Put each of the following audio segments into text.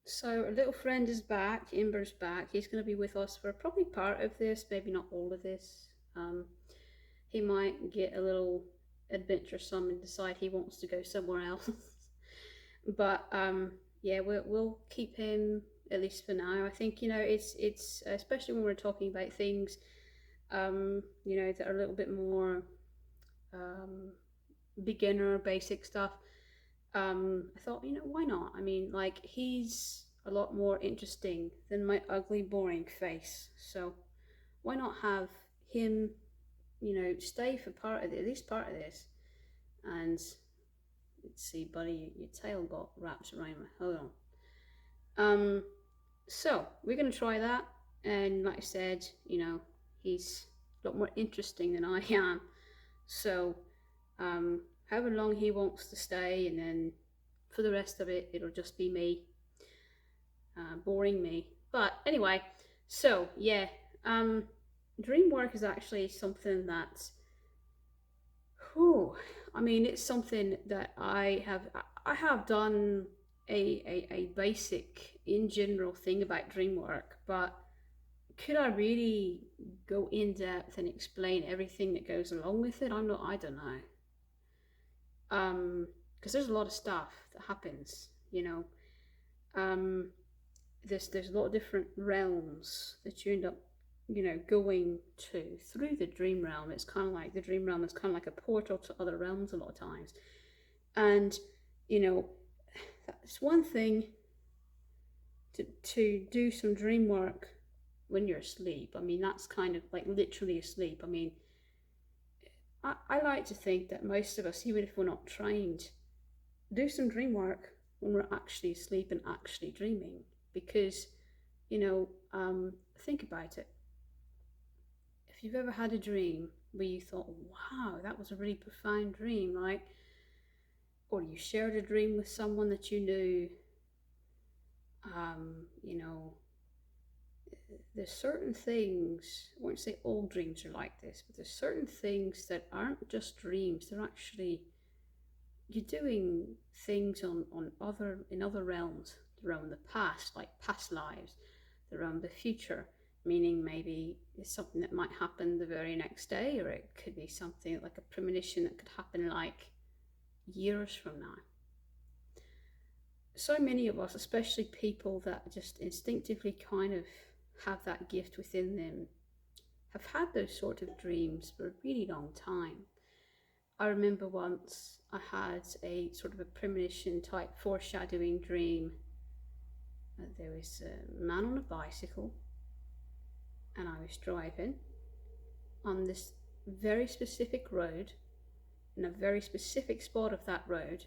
So a little friend is back, Imber's back. He's going to be with us for probably part of this, maybe not all of this. He might get a little adventuresome and decide he wants to go somewhere else. but yeah, we'll keep him at least for now. I think it's especially when we're talking about things that are a little bit more um, beginner basic stuff. I thought, why not? I mean, like, he's a lot more interesting than my ugly, boring face. So why not have him, stay for part of it, at least part of this? And let's see, buddy, your tail got wrapped around my. Hold on. So we're gonna try that, and like I said, he's a lot more interesting than I am. So, however long he wants to stay, and then for the rest of it, it'll just be me, boring me. But anyway, so yeah, dream work is actually something that, whew, I mean, it's something that I have done a basic in general thing about dream work, but could I really go in depth and explain everything that goes along with it? I don't know. Because there's a lot of stuff that happens, um, there's a lot of different realms that you end up, going to through the dream realm. It's kind of like the dream realm is kind of like a portal to other realms a lot of times, and you know, that's one thing to do some dream work when you're asleep. I mean, that's kind of like literally asleep. I mean, I like to think that most of us, even if we're not trained, do some dream work when we're actually asleep and actually dreaming. Because, think about it. If you've ever had a dream where you thought, wow, that was a really profound dream, right? Or you shared a dream with someone that you knew, you know, there's certain things, I won't say all dreams are like this, but there's certain things that aren't just dreams, they're actually, you're doing things on other in other realms, the realm of the past, like past lives, the realm of the future, meaning maybe it's something that might happen the very next day, or it could be something like a premonition that could happen like years from now. So many of us, especially people that just instinctively kind of have that gift within them, have had those sort of dreams for a really long time. I remember once I had a sort of a premonition type foreshadowing dream. There was a man on a bicycle, and I was driving on this very specific road, in a very specific spot of that road,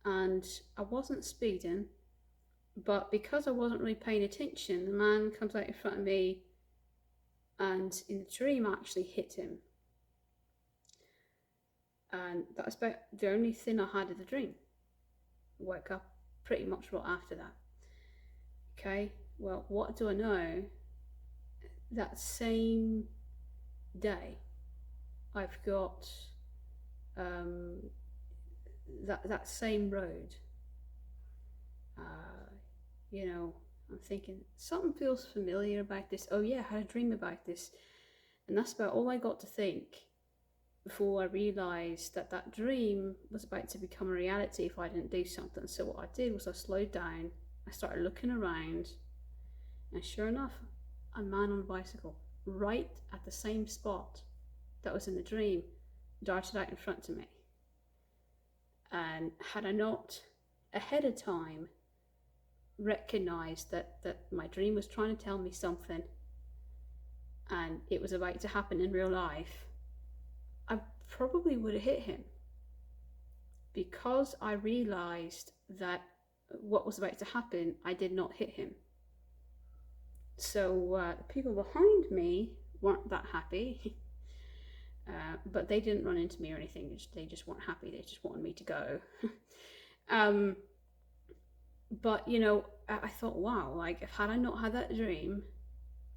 and I wasn't speeding, but because I wasn't really paying attention, the man comes out in front of me, and in the dream I actually hit him. And that was about the only thing I had of the dream. I woke up pretty much right after that. Okay, well, what do I know? That same day, I've got that same road. I'm thinking something feels familiar about this. Oh yeah, I had a dream about this, and that's about all I got to think before I realised that that dream was about to become a reality if I didn't do something. So what I did was I slowed down, I started looking around, and sure enough, a man on a bicycle, right at the same spot that was in the dream, darted out in front of me. And had I not ahead of time recognised that my dream was trying to tell me something and it was about to happen in real life, I probably would have hit him. Because I realised that what was about to happen, I did not hit him. So the people behind me weren't that happy, but they didn't run into me or anything. They just weren't happy. They just wanted me to go. But I thought, wow, like, if had I not had that dream,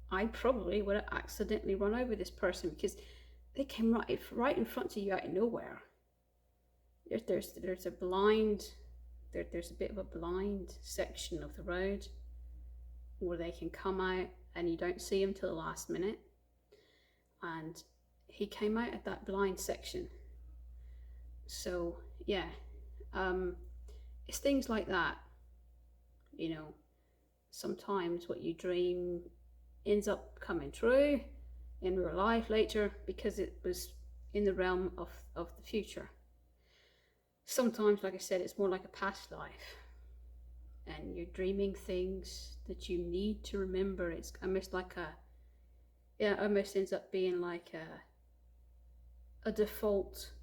I probably would have accidentally run over this person, because they came right in front of you out of nowhere. There's a blind there's a bit of a blind section of the road where they can come out and you don't see them till the last minute. And he came out at that blind section. So yeah, it's things like that. You know, sometimes what you dream ends up coming true in real life later because it was in the realm of the future. Sometimes, like I said, it's more like a past life, and you're dreaming things that you need to remember. It's almost like it almost ends up being like a default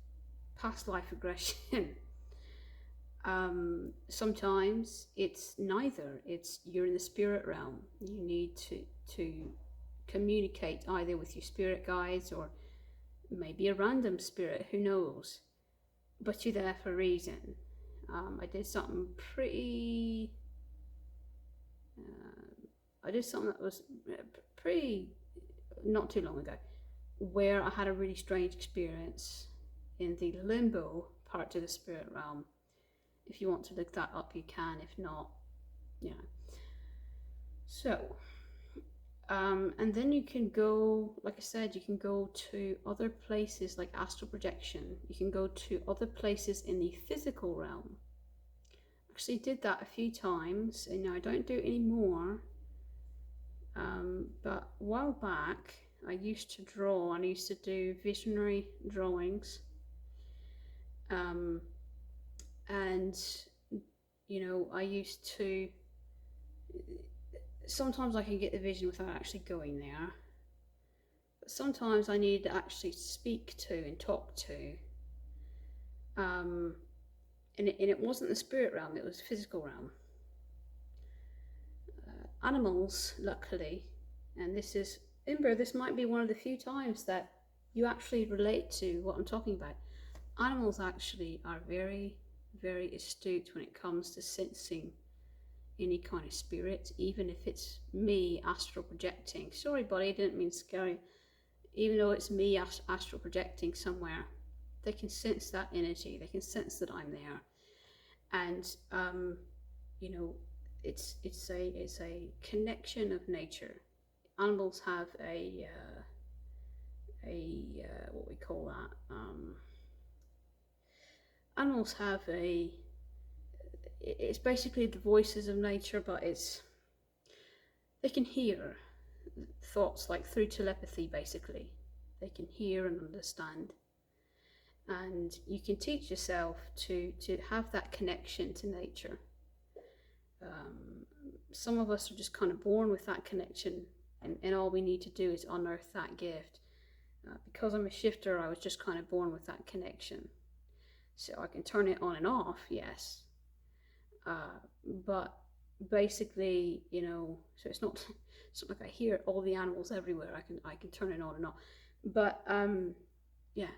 past life regression. Sometimes it's neither. It's you're in the spirit realm. You need to communicate either with your spirit guides or maybe a random spirit, who knows, but you're there for a reason. I did something that was pretty not too long ago, where I had a really strange experience in the limbo part of the spirit realm. If you want to look that up, you can. If not, yeah. So and then you can go, like I said, you can go to other places like astral projection. You can go to other places in the physical realm. Actually did that a few times, and now I don't do it anymore. But a while back, I used to draw, and I used to do visionary drawings. And, you know, I used to, sometimes I can get the vision without actually going there, but sometimes I need to actually speak to and talk to, and it wasn't the spirit realm, it was the physical realm. Animals, luckily, and this might be one of the few times that you actually relate to what I'm talking about. Animals actually are very, very astute when it comes to sensing any kind of spirit, even if it's me astral projecting. Sorry buddy, I didn't mean scary. Even though it's me astral projecting somewhere, they can sense that energy, they can sense that I'm there. And you know, it's a connection of nature. Animals have a what we call that, animals have it's basically the voices of nature, but they can hear thoughts like through telepathy. Basically they can hear and understand, and you can teach yourself to have that connection to nature. Some of us are just kind of born with that connection, and all we need to do is unearth that gift. Because I'm a shifter, I was just kind of born with that connection, so I can turn it on and off, yes, but basically, you know, so it's not like I hear all the animals everywhere. I can turn it on and off, but yeah,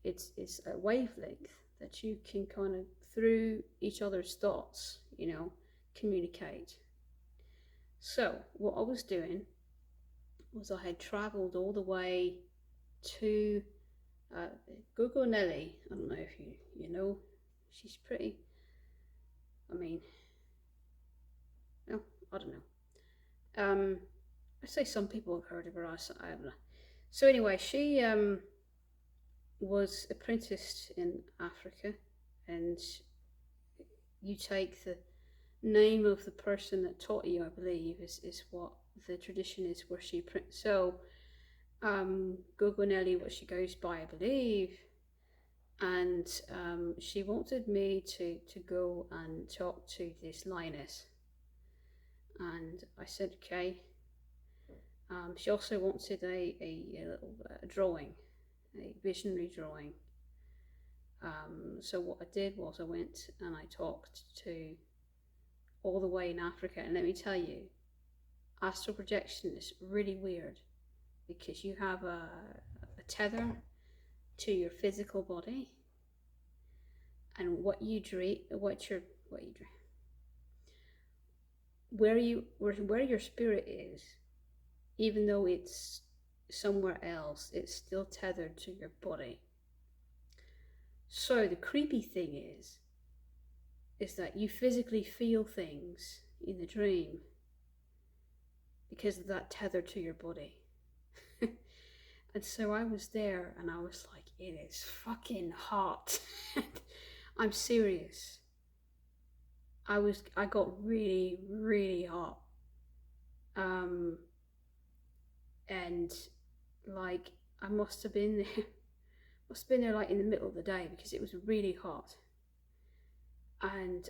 it's a wavelength that you can kind of, through each other's thoughts, you know, communicate. So what I was doing was I had traveled all the way to Gogo Nelly. I don't know if you know, she's pretty, I mean, well, I don't know. I say some people have heard of her, I don't know. So anyway, she was apprenticed in Africa, and you take the name of the person that taught you, I believe, is what the tradition is, where she so Gogo Nelly, what she goes by, I believe, and she wanted me to go and talk to this lioness, and I said okay. She also wanted a little drawing, a visionary drawing. So what I did was I went and I talked to, all the way in Africa, and let me tell you, astral projection is really weird, because you have a tether to your physical body, and where your spirit is, even though it's somewhere else, it's still tethered to your body. So the creepy thing is, is that you physically feel things in the dream because of that tether to your body. And so I was there and I was like, it is fucking hot. I'm serious. I got really, really hot. And like I must have been there like in the middle of the day because it was really hot. And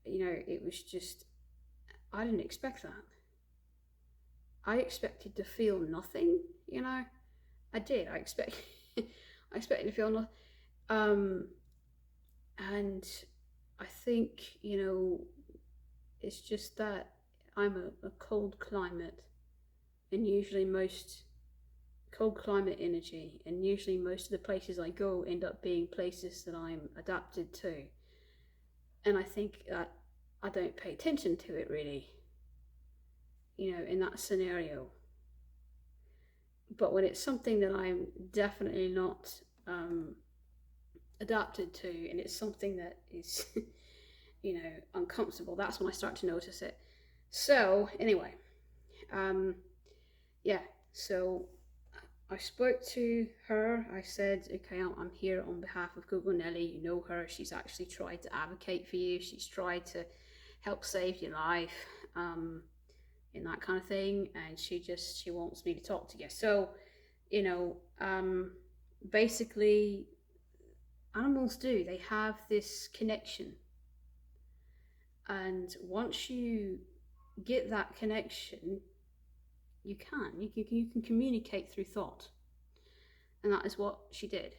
it was just, I didn't expect that. I expected to feel nothing, I did. I expected to feel nothing. And I think, it's just that I'm a cold climate, and usually most cold climate energy, and usually most of the places I go end up being places that I'm adapted to. And I think that I don't pay attention to it really, in that scenario. But when it's something that I'm definitely not adapted to, and it's something that is, uncomfortable, that's when I start to notice it. So anyway, so I spoke to her. I said, okay, I'm here on behalf of Google Nelly. You know her. She's actually tried to advocate for you. She's tried to help save your life, and that kind of thing. And she wants me to talk to you. So, basically, animals do. They have this connection. And once you get that connection, you can communicate through thought. And that is what she did.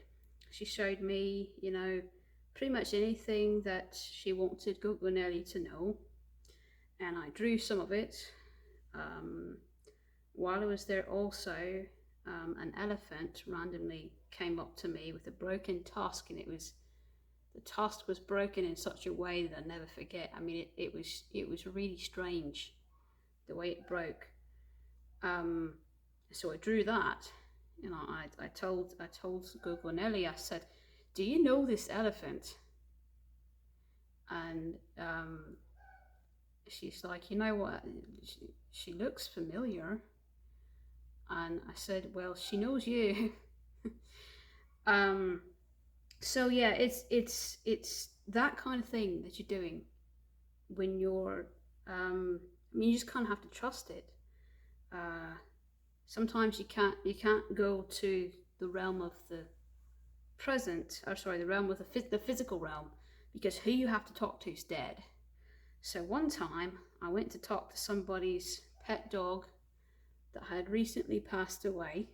She showed me, pretty much anything that she wanted Google Nelly to know. And I drew some of it. While I was there also, an elephant randomly came up to me with a broken tusk, and the tusk was broken in such a way that I'll never forget. I mean, it was really strange the way it broke. So I drew that. I told Google Nelly, I said, do you know this elephant? And she's like, you know what, she looks familiar. And I said, well, she knows you. So yeah, it's that kind of thing that you're doing when you're, you just kind of have to trust it. Sometimes you can't go to the realm of the present, the realm of the physical realm, because who you have to talk to is dead. So one time I went to talk to somebody's pet dog that had recently passed away,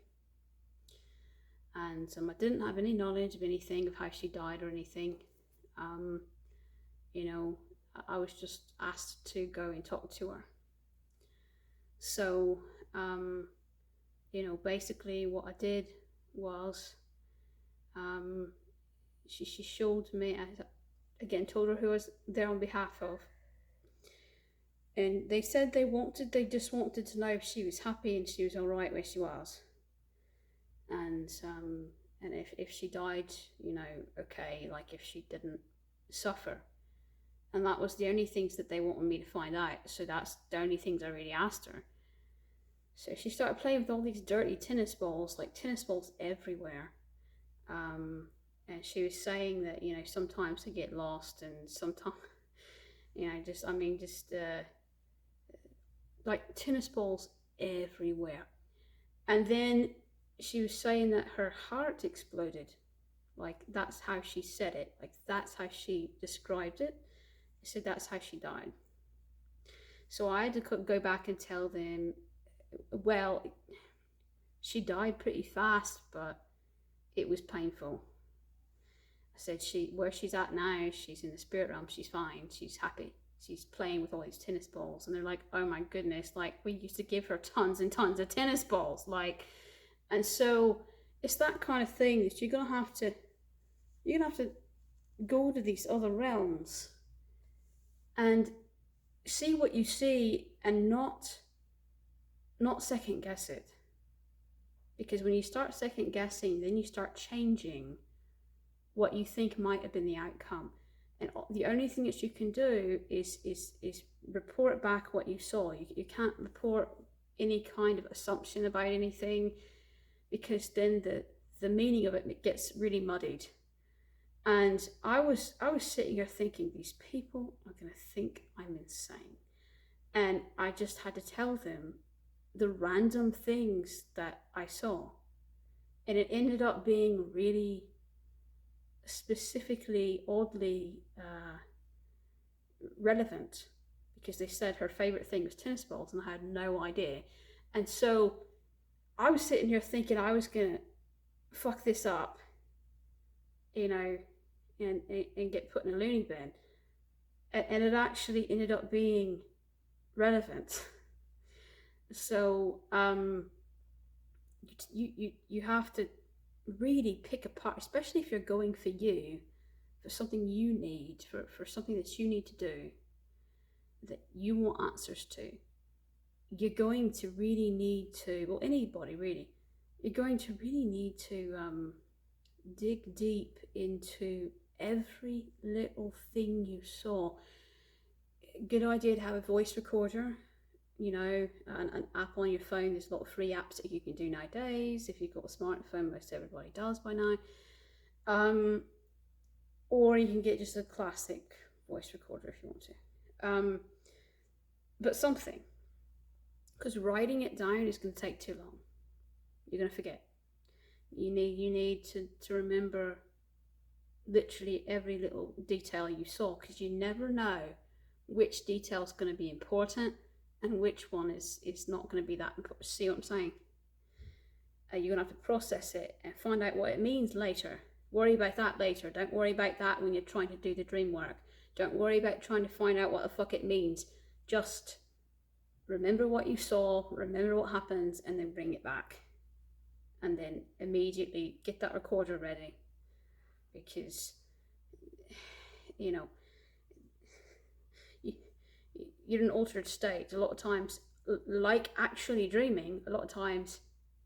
and I didn't have any knowledge of anything of how she died or anything. I was just asked to go and talk to her. So basically what I did was, she showed me, I again told her who I was there on behalf of, and they said they just wanted to know if she was happy and she was all right where she was, and if she died, okay, like if she didn't suffer. And that was the only things that they wanted me to find out. So that's the only things I really asked her. So she started playing with all these dirty tennis balls everywhere. And she was saying that, sometimes they get lost, and sometimes, like tennis balls everywhere. And then she was saying that her heart exploded. Like, that's how she said it. Like, that's how she described it. She said that's how she died. So I had to go back and tell them, well, she died pretty fast, but it was painful. I said, where she's at now, she's in the spirit realm, she's fine, she's happy. She's playing with all these tennis balls. And they're like, oh my goodness, like, we used to give her tons and tons of tennis balls. Like, and so it's that kind of thing that you're gonna have to go to these other realms and see what you see, and not second guess it. Because when you start second guessing, then you start changing what you think might have been the outcome. And the only thing that you can do is report back what you saw. You can't report any kind of assumption about anything, because then the meaning of it gets really muddied. And I was sitting here thinking, these people are going to think I'm insane. And I just had to tell them the random things that I saw. And it ended up being really specifically, oddly relevant, because they said her favorite thing was tennis balls, and I had no idea. And so I was sitting here thinking I was going to fuck this up, you know, and get put in a loony bin. And it actually ended up being relevant. So you have to really pick apart, especially if you're going for you, for something you need, for something that you need to do, that you want answers to. You're going to really need to, well, anybody really, you're going to really need to dig deep into every little thing you saw. Good idea to have a voice recorder, you know, an app on your phone. There's a lot of free apps that you can do nowadays. If you've got a smartphone, most everybody does by now. Or you can get just a classic voice recorder if you want to. But something, because writing it down is going to take too long. You're going to forget. You need to remember literally every little detail you saw, because you never know which detail is going to be important and which one is not going to be that important. See what I'm saying? You're going to have to process it and find out what it means later. Worry about that later. Don't worry about that when you're trying to do the dream work. Don't worry about trying to find out what the fuck it means. Just remember what you saw, remember what happens, and then bring it back. And then immediately get that recorder ready. Because, you know, you're in an altered state. A lot of times, like actually dreaming, a lot of times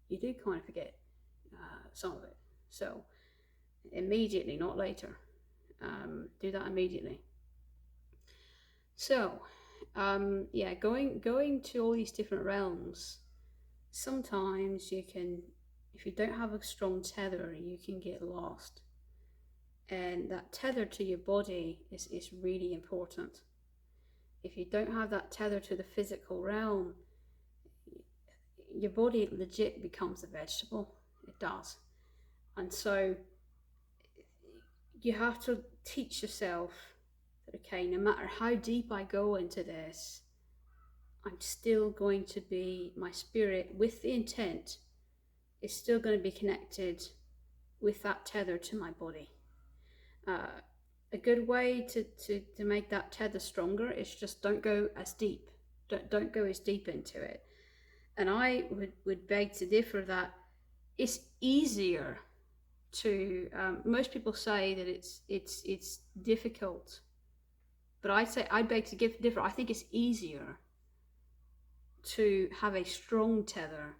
you do kind of forget some of it. So immediately, not later. Do that immediately. So, yeah, going to all these different realms, sometimes you can, if you don't have a strong tether, you can get lost. And that tether to your body is really important. If you don't have that tether to the physical realm, your body legit becomes a vegetable. It does. And so you have to teach yourself that, okay, no matter how deep I go into this, I'm still going to be, my spirit with the intent is still going to be connected with that tether to my body. A good way to make that tether stronger is just don't go as deep. Don't go as deep into it. And I would beg to differ that it's easier to, most people say that it's difficult, but I'd beg to differ. I think it's easier to have a strong tether,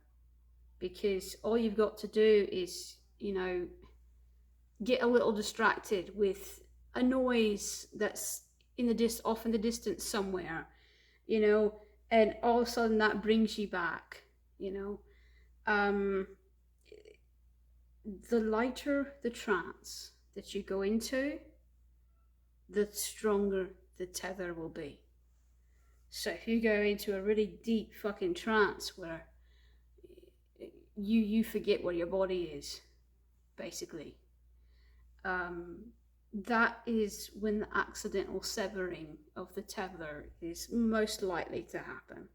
because all you've got to do is, you know, get a little distracted with a noise that's off in the distance somewhere, you know, and all of a sudden that brings you back, you know. The lighter the trance that you go into, the stronger the tether will be. So if you go into a really deep fucking trance where you forget where your body is, basically, that is when the accidental severing of the tether is most likely to happen.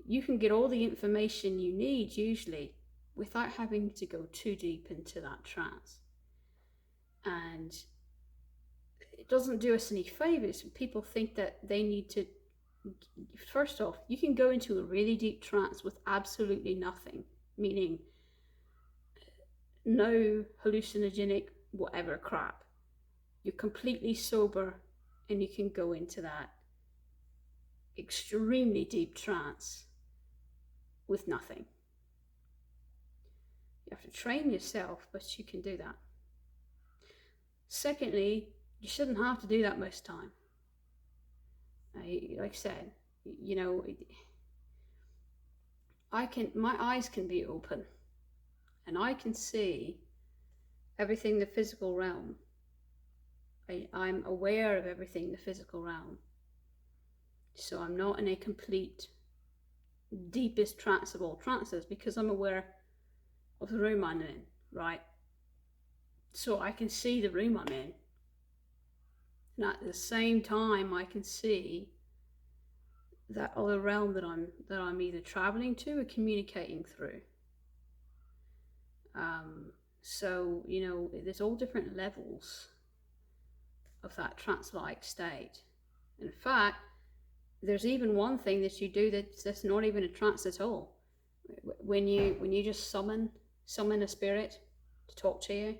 You can get all the information you need usually without having to go too deep into that trance. And it doesn't do us any favors. People think that they need to, first off, you can go into a really deep trance with absolutely nothing, meaning no hallucinogenic whatever crap. You're completely sober and you can go into that extremely deep trance with nothing. You have to train yourself, but you can do that. Secondly, You shouldn't have to do that most of the time. Like I said, you know, my eyes can be open and I can see everything in the physical realm. I'm aware of everything in the physical realm. So I'm not in a complete, deepest trance of all trances because I'm aware of the room I'm in, right? So I can see the room I'm in. And at the same time, I can see that other realm that I'm either traveling to or communicating through. So, you know, there's all different levels of that trance-like state. In fact, there's even one thing that you do that's not even a trance at all. When you just summon a spirit to talk to you,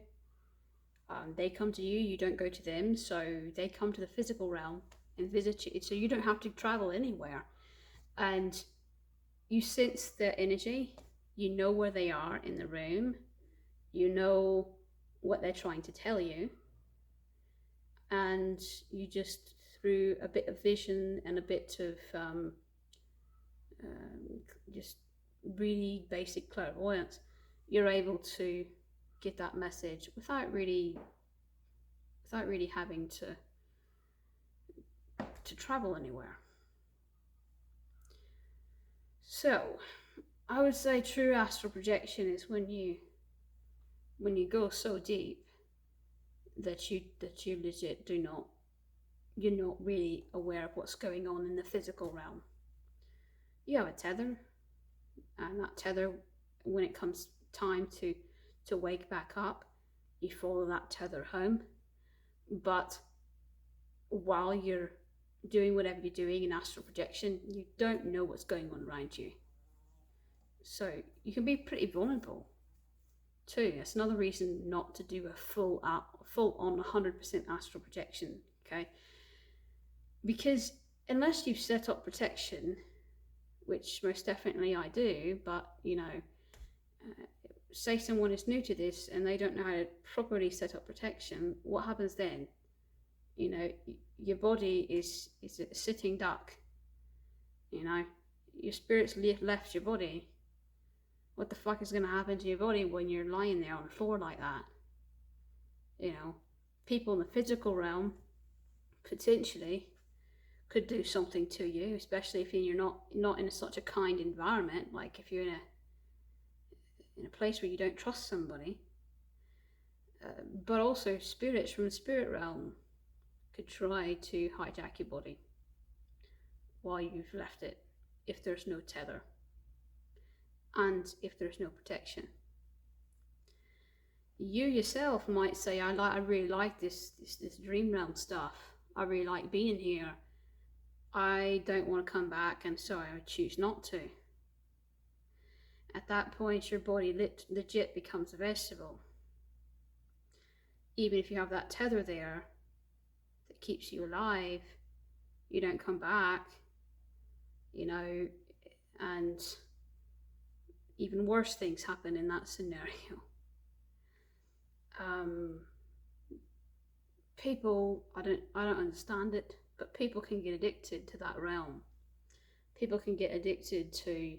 they come to you. You don't go to them, so they come to the physical realm and visit you. So you don't have to travel anywhere, and you sense their energy. You know where they are in the room. You know what they're trying to tell you, and you just, through a bit of vision and a bit of just really basic clairvoyance, you're able to get that message without really having to travel anywhere. So I would say true astral projection is when you go so deep that you legit you're not really aware of what's going on in the physical realm. You have a tether, and that tether, when it comes time to wake back up, you follow that tether home. But while you're doing whatever you're doing in astral projection, you don't know what's going on around you. So you can be pretty vulnerable too. That's another reason not to do a full on 100% astral projection, okay? Because unless you've set up protection, which most definitely I do, but you know, say someone is new to this and they don't know how to properly set up protection, what happens then? You know, your body is a sitting duck. You know, your spirit's left your body. What the fuck is going to happen to your body when you're lying there on the floor like that? You know, people in the physical realm potentially could do something to you, especially if you're not in such a kind environment, like if you're in a place where you don't trust somebody. But also spirits from the spirit realm could try to hijack your body while you've left it, if there's no tether and if there's no protection. You yourself might say, I really like this dream realm stuff. I really like being here. I don't want to come back, and so I choose not to. At that point, your body legit becomes a vegetable. Even if you have that tether there that keeps you alive, you don't come back, you know, and even worse things happen in that scenario. People, I don't understand it, but people can get addicted to that realm. People can get addicted to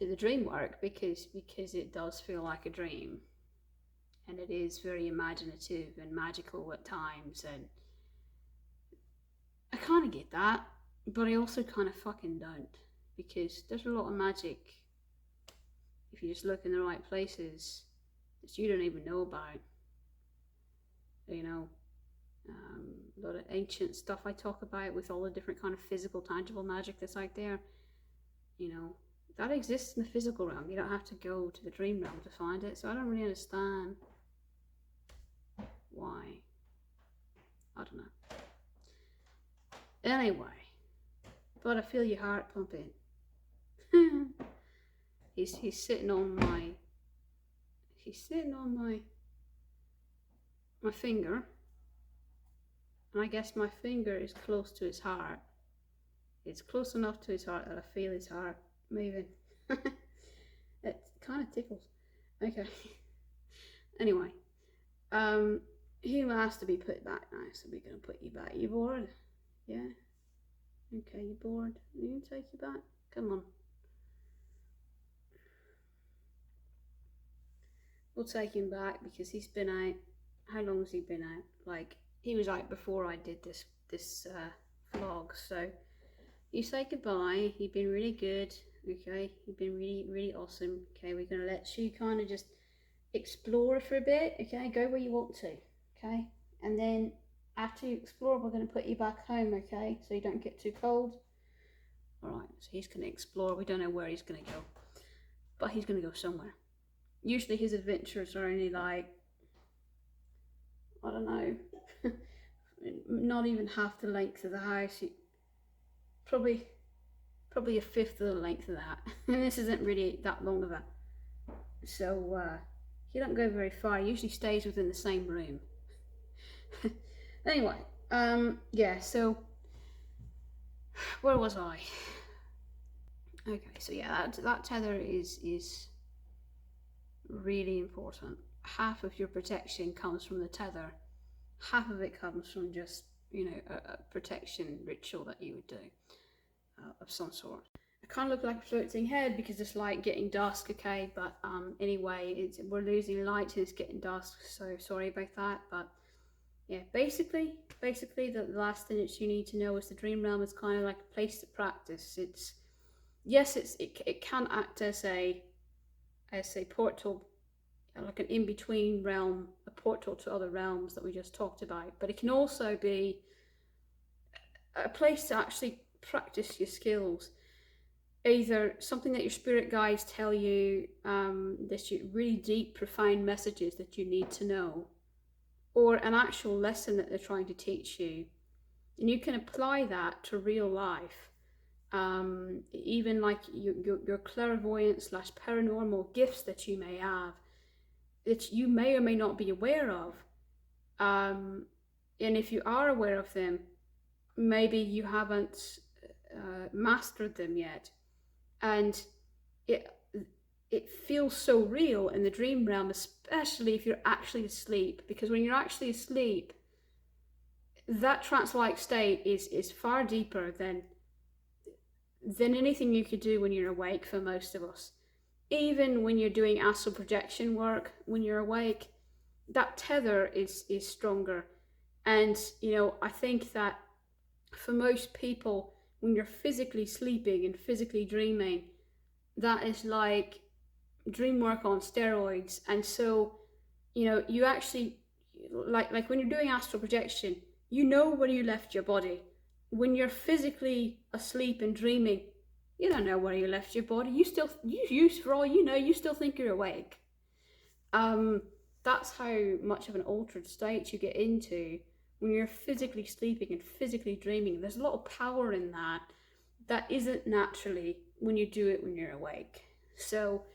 the dream work because it does feel like a dream, and it is very imaginative and magical at times, and I kind of get that, but I also kind of fucking don't, because there's a lot of magic if you just look in the right places that you don't even know about. You know, a lot of ancient stuff I talk about with all the different kind of physical, tangible magic that's out there, you know, that exists in the physical realm. You don't have to go to the dream realm to find it. So I don't really understand why. I don't know. Anyway, but I feel your heart pumping. He's sitting on my finger, and I guess my finger is close to his heart. It's close enough to his heart that I feel his heart moving. It kind of tickles. Okay. Anyway, You has to be put back now, so we're gonna put you back. You bored? Yeah? Okay, you bored? You take you back? Come on. We'll take him back because he's been out. How long has he been out? Like, he was out before I did this vlog, so you say goodbye. You've been really good, okay? You've been really awesome. Okay, we're gonna let you kind of just explore for a bit, okay? Go where you want to, okay? And then after you explore, we're gonna put you back home, okay? So you don't get too cold. All right, so he's gonna explore. We don't know where he's gonna go, but he's gonna go somewhere. Usually his adventures are only like, I don't know, not even half the length of the house. Probably a fifth of the length of that. And this isn't really that long of a, so he don't go very far. He usually stays within the same room. Anyway, yeah, so where was I? Okay, so yeah, that tether is really important. Half of your protection comes from the tether. Half of it comes from just, you know, a protection ritual that you would do of some sort. I kind of look like a floating head because it's like getting dusk, okay? But anyway, we're losing light and it's getting dusk, so sorry about that. But yeah, basically the last thing that you need to know is the dream realm is kind of like a place to practice. It can act as a portal, like an in-between realm, a portal to other realms that we just talked about, but it can also be a place to actually practice your skills. Either something that your spirit guides tell you, this really deep, profound messages that you need to know, or an actual lesson that they're trying to teach you, and you can apply that to real life. Even like your clairvoyant / paranormal gifts that you may have, that you may or may not be aware of, and if you are aware of them, maybe you haven't mastered them yet, and it feels so real in the dream realm, especially if you're actually asleep, because when you're actually asleep, that trance-like state is far deeper than anything you could do when you're awake for most of us. Even when you're doing astral projection work, when you're awake, that tether is stronger. And, you know, I think that for most people, when you're physically sleeping and physically dreaming, that is like dream work on steroids. And so, you know, you actually, like when you're doing astral projection, you know where you left your body. When you're physically asleep and dreaming, you don't know where you left your body. You for all you know, you still think you're awake. That's how much of an altered state you get into when you're physically sleeping and physically dreaming. There's a lot of power in that isn't naturally when you do it when you're awake. So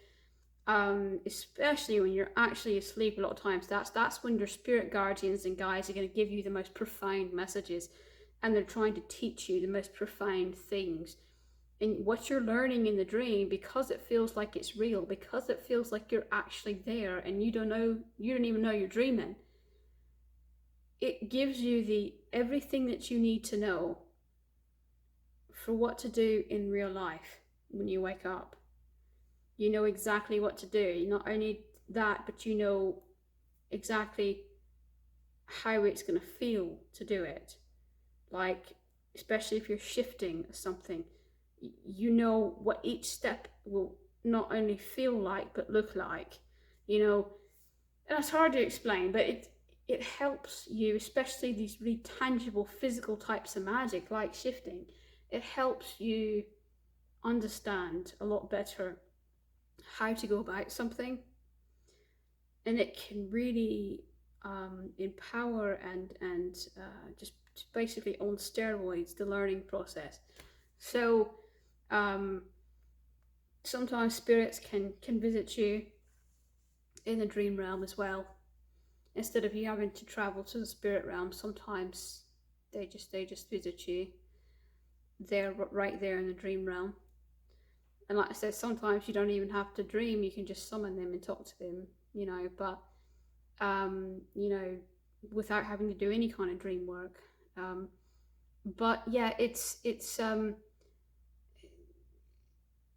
especially when you're actually asleep, a lot of times that's when your spirit guardians and guides are going to give you the most profound messages, and they're trying to teach you the most profound things. And what you're learning in the dream, because it feels like it's real, because it feels like you're actually there and you don't even know you're dreaming, it gives you everything that you need to know for what to do in real life when you wake up. You know exactly what to do. Not only that, but you know exactly how it's going to feel to do it. Like, especially if you're shifting something, you know what each step will not only feel like, but look like, you know. And it's hard to explain, but it helps you, especially these really tangible physical types of magic, like shifting. It helps you understand a lot better how to go about something, and it can really empower and just basically on steroids the learning process. So sometimes spirits can visit you in the dream realm as well. Instead of you having to travel to the spirit realm, sometimes they just visit you. They're right there in the dream realm. And like I said, sometimes you don't even have to dream, you can just summon them and talk to them, you know. But you know, without having to do any kind of dream work. But yeah,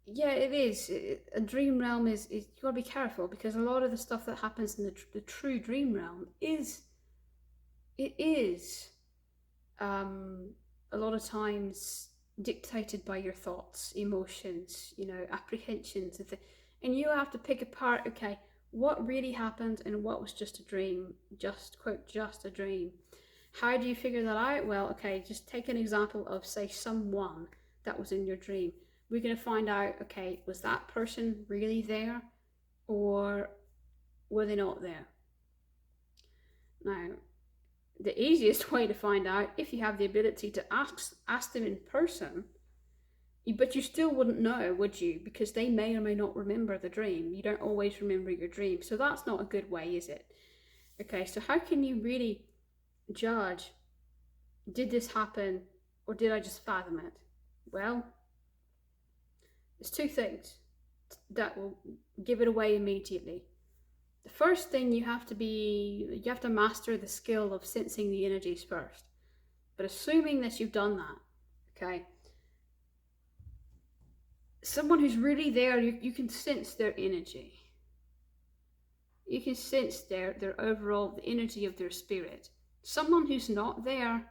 yeah, it is. A dream realm is you got to be careful, because a lot of the stuff that happens in the true dream realm is a lot of times dictated by your thoughts, emotions, apprehensions, and you have to pick apart, okay, what really happened and what was just a dream, just quote, just a dream. How do you figure that out? Well, okay, just take an example of, say, someone that was in your dream. We're going to find out, okay, was that person really there, or were they not there? Now, the easiest way to find out, if you have the ability to ask them in person, but you still wouldn't know, would you? Because they may or may not remember the dream. You don't always remember your dream, so that's not a good way, is it? Okay, so how can you really judge, did this happen or did I just fathom it? Well, there's two things that will give it away immediately. The first thing, you have to master the skill of sensing the energies first. But assuming that you've done that, okay, someone who's really there, you can sense their energy. You can sense their overall, the energy of their spirit. Someone who's not there,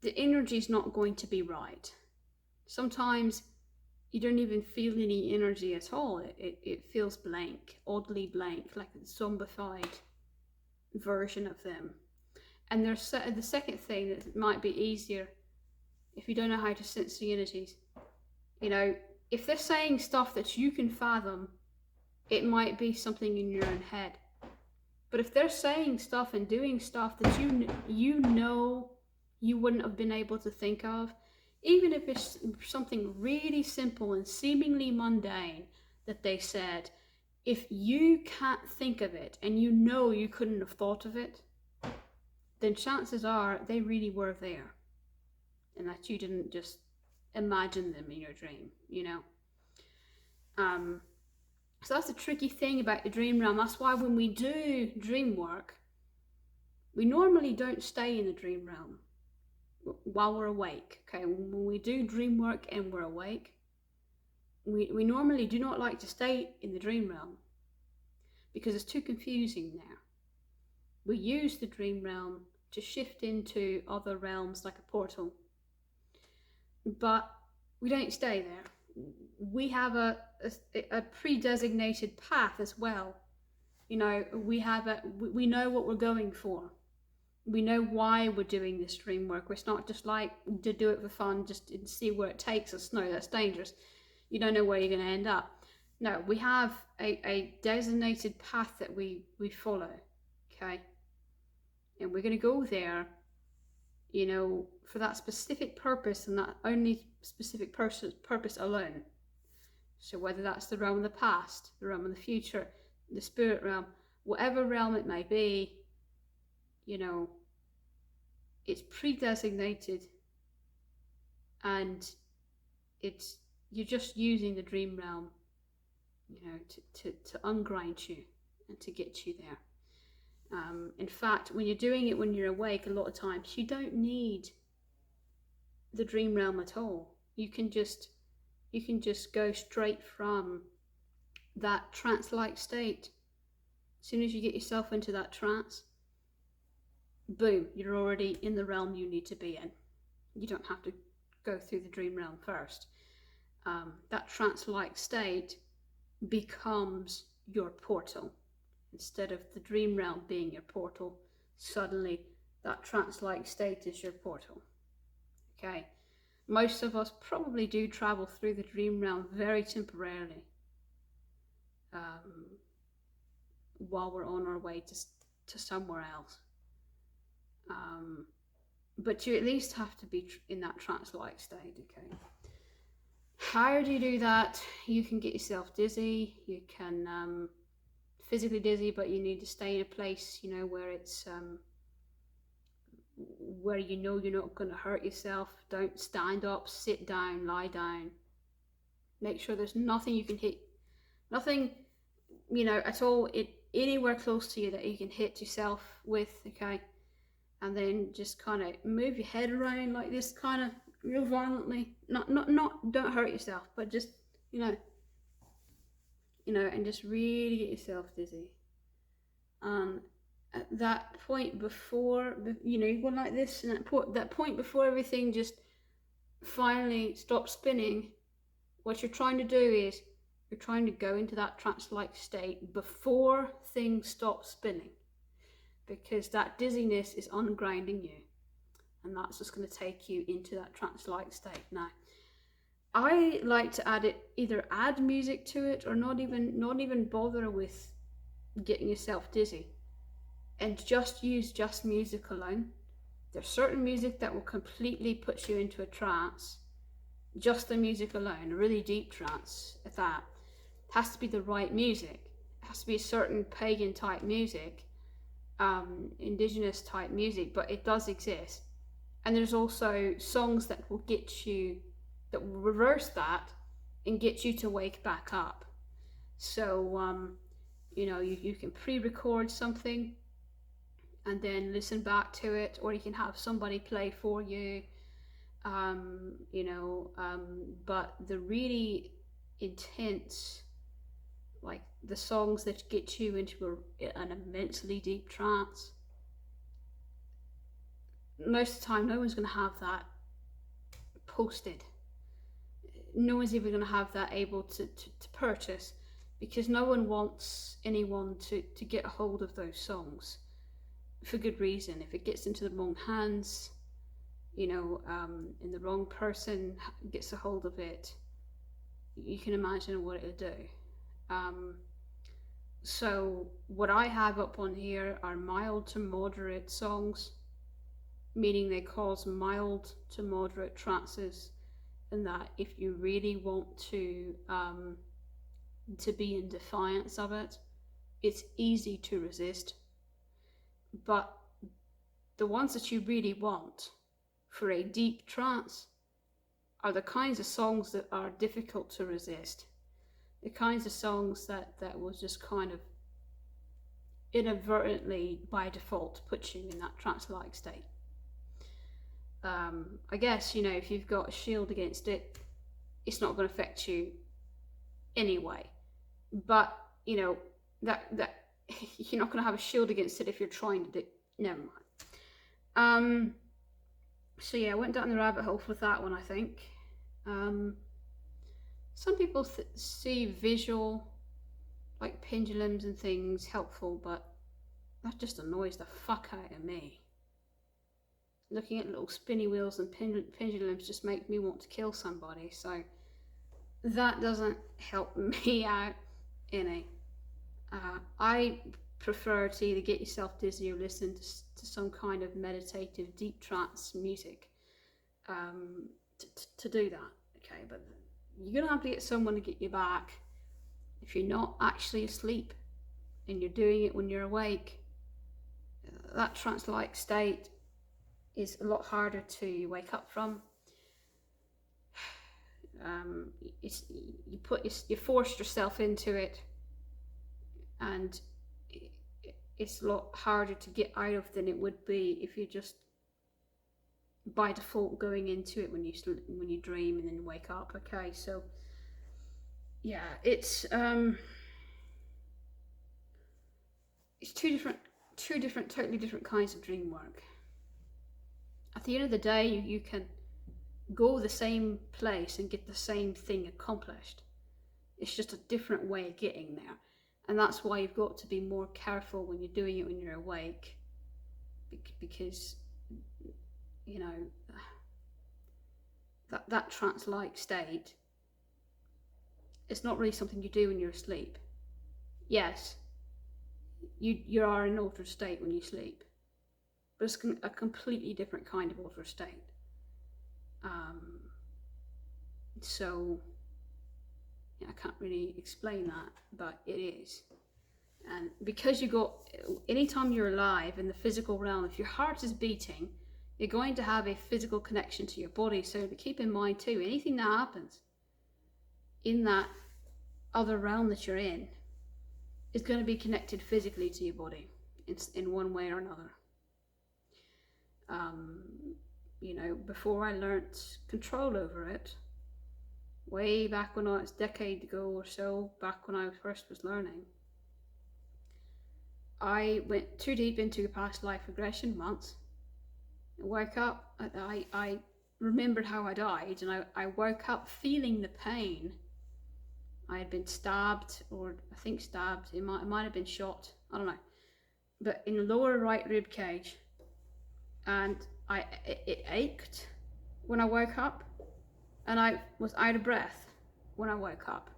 the energy's not going to be right. Sometimes you don't even feel any energy at all. It feels blank, oddly blank, like a zombified version of them. And there's the second thing that might be easier if you don't know how to sense the energies. If they're saying stuff that you can fathom, it might be something in your own head. But if they're saying stuff and doing stuff that you know you wouldn't have been able to think of, even if it's something really simple and seemingly mundane that they said, if you can't think of it and you know you couldn't have thought of it, then chances are they really were there, and that you didn't just imagine them in your dream, So that's the tricky thing about the dream realm. That's why when we do dream work, we normally don't stay in the dream realm while we're awake. Okay, when we do dream work and we're awake, we normally do not like to stay in the dream realm because it's too confusing there. We use the dream realm to shift into other realms like a portal, but we don't stay there. We have a pre-designated path as well. We know what we're going for. We know why we're doing this dream work. It's not just like to do it for fun, just to see where it takes us. No, that's dangerous. You don't know where you're going to end up. No, we have a designated path that we follow, okay? And we're going to go there, for that specific purpose, and that only specific purpose alone. So whether that's the realm of the past, the realm of the future, the spirit realm, whatever realm it may be, it's pre-designated, and you're just using the dream realm, to ungrind you and to get you there. In fact, when you're doing it when you're awake, a lot of times you don't need the dream realm at all. You can just go straight from that trance-like state. As soon as you get yourself into that trance, boom, you're already in the realm you need to be in. You don't have to go through the dream realm first. That trance-like state becomes your portal. Instead of the dream realm being your portal, suddenly that trance-like state is your portal. Okay, most of us probably do travel through the dream realm very temporarily, while we're on our way to somewhere else. But you at least have to be in that trance-like state, okay? How do you do that? You can get yourself dizzy, you can physically dizzy, but you need to stay in a place, where it's where you're not going to hurt yourself. Don't stand up, sit down, lie down. Make sure there's nothing you can hit, nothing, at all. anywhere close to you that you can hit yourself with, okay? And then just kind of move your head around like this, kind of real violently. Not, don't hurt yourself, but just, you know, and just really get yourself dizzy. At that point before, you're going like this, and that point before everything just finally stops spinning, what you're trying to do is you're trying to go into that trance-like state before things stop spinning, because that dizziness is ungrinding you, and that's just going to take you into that trance-like state. Now, I like to either add music to it, or not even bother with getting yourself dizzy, and just use music alone. There's certain music that will completely put you into a trance, just the music alone, a really deep trance at that. It has to be the right music. It has to be a certain pagan type music, indigenous type music, but it does exist. And there's also songs that will reverse that and get you to wake back up. So, you can pre-record something and then listen back to it, or you can have somebody play for you, but the really intense, like the songs that get you into an immensely deep trance, most of the time no one's going to have that posted. No one's even going to have that able to purchase, because no one wants anyone to get a hold of those songs, for good reason. If it gets into the wrong hands, and the wrong person gets a hold of it, you can imagine what it'll do. So what I have up on here are mild to moderate songs, meaning they cause mild to moderate trances, and that if you really want to be in defiance of it, it's easy to resist. But the ones that you really want for a deep trance are the kinds of songs that are difficult to resist, the kinds of songs that will just kind of inadvertently by default put you in that trance-like state. I guess, if you've got a shield against it, it's not going to affect you anyway, but that you're not going to have a shield against it if you're trying to do. Never mind. So yeah, I went down the rabbit hole with that one, I think. Some people see visual, like pendulums and things, helpful, but that just annoys the fuck out of me. Looking at little spinny wheels and pendulums just makes me want to kill somebody, so that doesn't help me out any. I prefer to either get yourself dizzy or listen to some kind of meditative deep trance music to do that, okay? But you're gonna have to get someone to get you back if you're not actually asleep and you're doing it when you're awake. That trance-like state is a lot harder to wake up from. You forced yourself into it, and it's a lot harder to get out of than it would be if you just by default going into it when you dream and then wake up. Okay, so yeah, it's two different totally different kinds of dream work. At the end of the day, you can go the same place and get the same thing accomplished. It's just a different way of getting there. And that's why you've got to be more careful when you're doing it when you're awake, because that trance-like state, it's not really something you do when you're asleep. Yes, you are in an altered state when you sleep, but it's a completely different kind of altered state. So yeah, I can't really explain that, but it is. And because anytime you're alive in the physical realm, if your heart is beating, you're going to have a physical connection to your body. So to keep in mind too, anything that happens in that other realm that you're in, is going to be connected physically to your body in one way or another. You know, before I learnt control over it, way back when I was a decade ago or so, back when I first was learning, I went too deep into past life regression once. I woke up, I remembered how I died, and I woke up feeling the pain. I had been stabbed, or I think stabbed, it might have been shot, I don't know, but in the lower right rib cage, and it ached when I woke up, and I was out of breath when I woke up,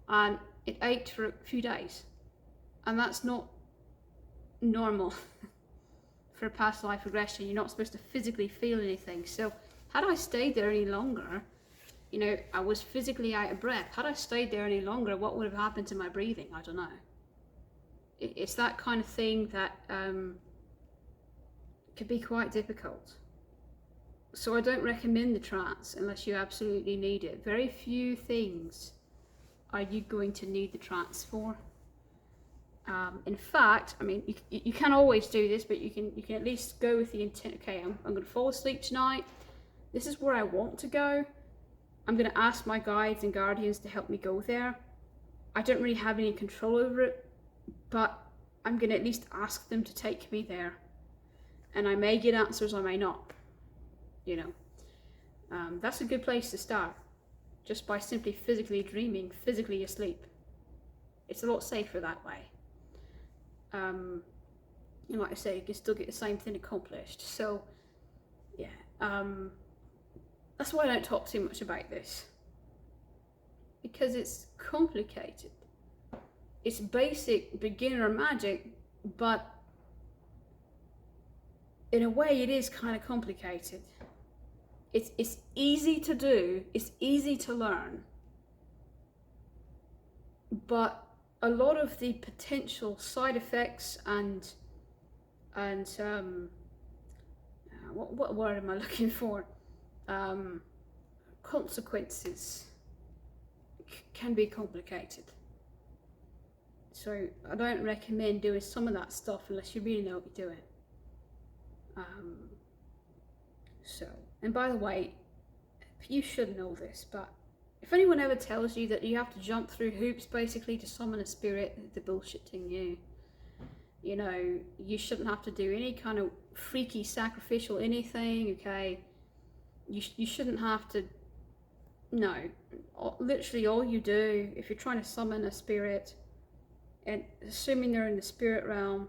and it ached for a few days, and that's not normal. For past life regression, you're not supposed to physically feel anything. So had I stayed there any longer, you know, I was physically out of breath. Had I stayed there any longer, what would have happened to my breathing? I don't know. It's that kind of thing that could be quite difficult. So I don't recommend the trance unless you absolutely need it. Very few things are you going to need the trance for. In fact, I mean, you can always do this, but you can at least go with the intent. Okay, I'm going to fall asleep tonight. This is where I want to go. I'm going to ask my guides and guardians to help me go there. I don't really have any control over it, but I'm going to at least ask them to take me there. And I may get answers, I may not. You know, that's a good place to start. Just by simply physically dreaming, physically asleep. It's a lot safer that way. You know, like I say, you can still get the same thing accomplished. So, yeah, that's why I don't talk too much about this, because it's complicated. It's basic beginner magic, but in a way, it is kind of complicated. It's easy to do. It's easy to learn, but a lot of the potential side effects and what word am I looking for? Consequences can be complicated. So I don't recommend doing some of that stuff unless you really know what you're doing. And by the way, you should know this, but if anyone ever tells you that you have to jump through hoops basically to summon a spirit, they're bullshitting you. You know, you shouldn't have to do any kind of freaky sacrificial anything, okay? You shouldn't have to, no. Literally all you do, if you're trying to summon a spirit, and assuming they're in the spirit realm,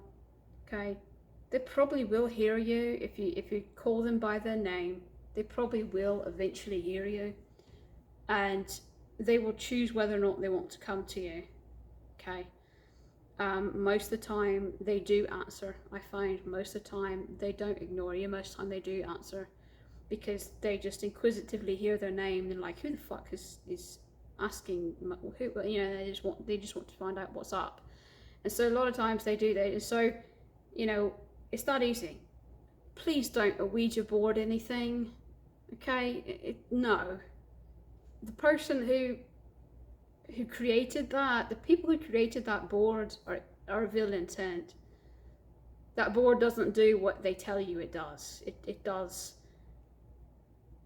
okay, they probably will hear you. If you call them by their name, they probably will eventually hear you. And they will choose whether or not they want to come to you, okay? Most of the time they do answer. I find most of the time they don't ignore you. Most of the time they do answer, because they just inquisitively hear their name and like, who the fuck is asking, who, you know, they just want to find out what's up. And so a lot of times they do that. And so, you know, it's that easy. Please don't Ouija board anything, okay? No. The person who created that, the people who created that board are of ill intent. That board doesn't do what they tell you it does. It does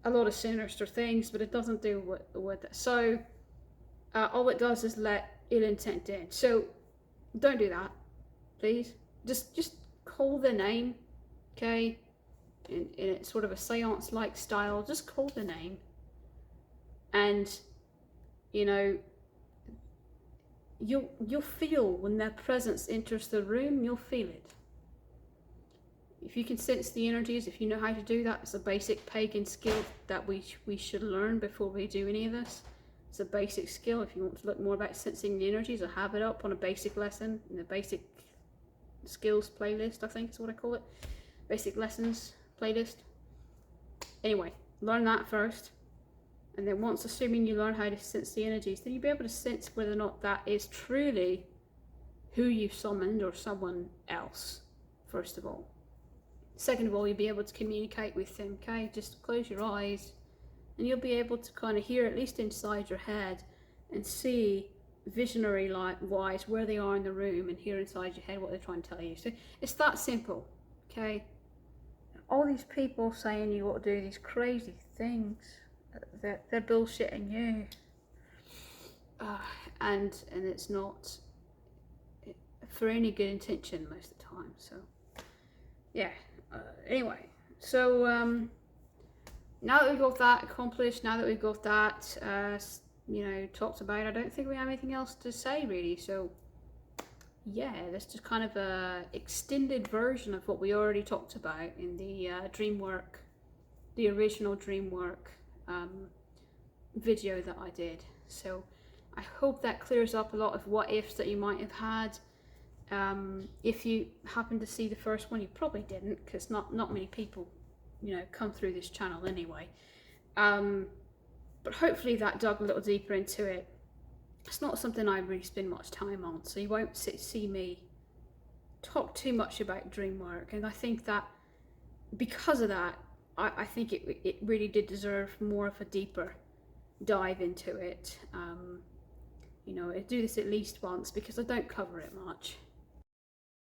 a lot of sinister things, but it doesn't do what so all it does is let ill intent in. So don't do that, please. Just call the name, okay? In sort of a seance-like style, just call the name. And, you know, you'll feel when their presence enters the room, you'll feel it. If you can sense the energies, if you know how to do that, it's a basic pagan skill that we should learn before we do any of this. It's a basic skill. If you want to look more about sensing the energies, I have it up on a basic lesson in the basic skills playlist, I think is what I call it. Basic lessons playlist. Anyway, learn that first. And then once, assuming you learn how to sense the energies, then you'll be able to sense whether or not that is truly who you've summoned or someone else, first of all. Second of all, you'll be able to communicate with them, okay? Just close your eyes and you'll be able to kind of hear, at least inside your head, and see visionary wise where they are in the room and hear inside your head what they're trying to tell you. So it's that simple, okay? All these people saying you ought to do these crazy things, they're bullshitting you. And it's not for any good intention most of the time. So yeah, anyway, so now that we've got that accomplished, now that we've got that you know, talked about, I don't think we have anything else to say really. So yeah, that's just kind of a extended version of what we already talked about in the Dreamwork, the original Dreamwork video that I did. So I hope that clears up a lot of what ifs that you might have had. If you happened to see the first one, you probably didn't, because not many people, you know, come through this channel anyway. But hopefully that dug a little deeper into it. It's not something I really spend much time on, so you won't see me talk too much about Dreamwork. And I think that because of that, I think it really did deserve more of a deeper dive into it. You know, I do this at least once because I don't cover it much.